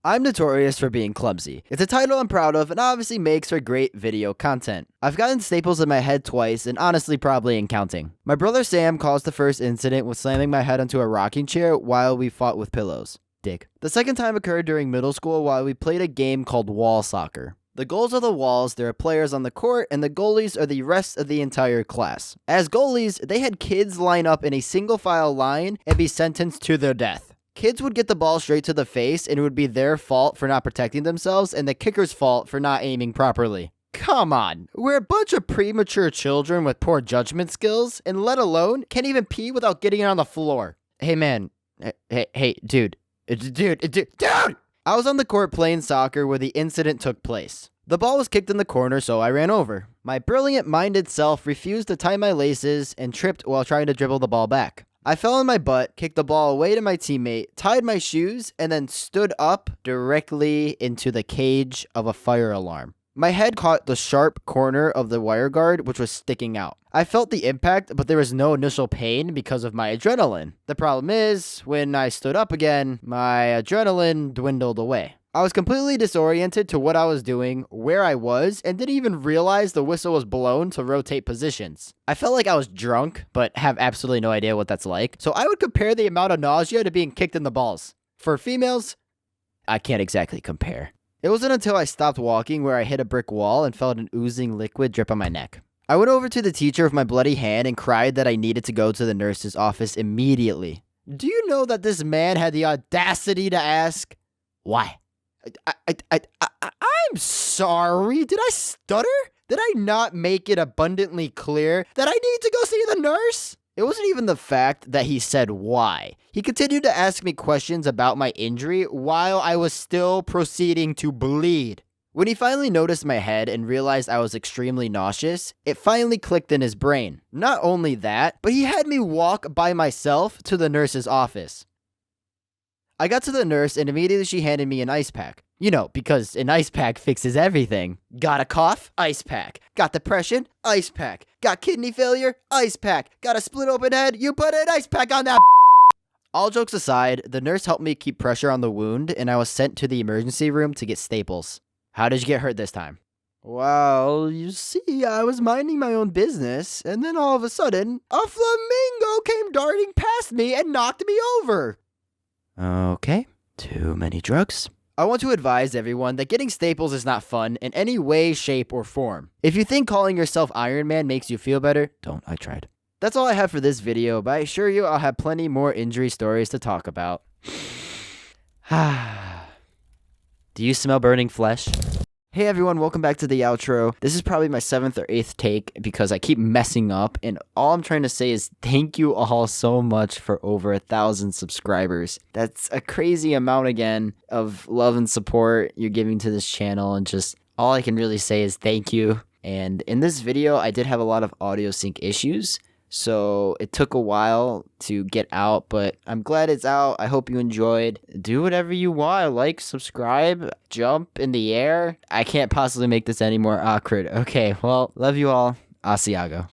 I'm notorious for being clumsy. It's a title I'm proud of and obviously makes for great video content. I've gotten staples in my head twice and honestly probably in counting. My brother Sam caused the first incident with slamming my head onto a rocking chair while we fought with pillows. Dick. The second time occurred during middle school while we played a game called wall soccer. The goals are the walls, there are players on the court, and the goalies are the rest of the entire class. As goalies, they had kids line up in a single file line and be sentenced to their death. Kids would get the ball straight to the face, and it would be their fault for not protecting themselves and the kicker's fault for not aiming properly. Come on, we're a bunch of premature children with poor judgment skills, and let alone can't even pee without getting it on the floor. Hey man, hey, dude. I was on the court playing soccer where the incident took place. The ball was kicked in the corner, so I ran over. My brilliant-minded self refused to tie my laces and tripped while trying to dribble the ball back. I fell on my butt, kicked the ball away to my teammate, tied my shoes, and then stood up directly into the cage of a fire alarm. My head caught the sharp corner of the wire guard, which was sticking out. I felt the impact, but there was no initial pain because of my adrenaline. The problem is, when I stood up again, my adrenaline dwindled away. I was completely disoriented to what I was doing, where I was, and didn't even realize the whistle was blown to rotate positions. I felt like I was drunk, but have absolutely no idea what that's like, so I would compare the amount of nausea to being kicked in the balls. For females, I can't exactly compare. It wasn't until I stopped walking where I hit a brick wall and felt an oozing liquid drip on my neck. I went over to the teacher with my bloody hand and cried that I needed to go to the nurse's office immediately. Do you know that this man had the audacity to ask, why? I'm sorry. Did I stutter? Did I not make it abundantly clear that I need to go see the nurse? It wasn't even the fact that he said why. He continued to ask me questions about my injury while I was still proceeding to bleed. When he finally noticed my head and realized I was extremely nauseous, it finally clicked in his brain. Not only that, but he had me walk by myself to the nurse's office. I got to the nurse and immediately she handed me an ice pack. You know, because an ice pack fixes everything. Got a cough? Ice pack. Got depression? Ice pack. Got kidney failure? Ice pack. Got a split open head? You put an ice pack on that. All jokes aside, the nurse helped me keep pressure on the wound and I was sent to the emergency room to get staples. How did you get hurt this time? Well, you see, I was minding my own business and then all of a sudden, a flamingo came darting past me and knocked me over. Okay, too many drugs. I want to advise everyone that getting staples is not fun in any way, shape, or form. If you think calling yourself Iron Man makes you feel better, don't. I tried. That's all I have for this video, but I assure you I'll have plenty more injury stories to talk about. Do you smell burning flesh? Hey everyone, welcome back to the outro. This is probably my 7th or 8th take because I keep messing up, and all I'm trying to say is thank you all so much for over 1,000 subscribers. That's a crazy amount again of love and support you're giving to this channel, and just all I can really say is thank you. And in this video, I did have a lot of audio sync issues, so it took a while to get out, but I'm glad it's out. I hope you enjoyed. Do whatever you want. Like, subscribe, jump in the air. I can't possibly make this any more awkward. Okay, well, love you all. Asiago.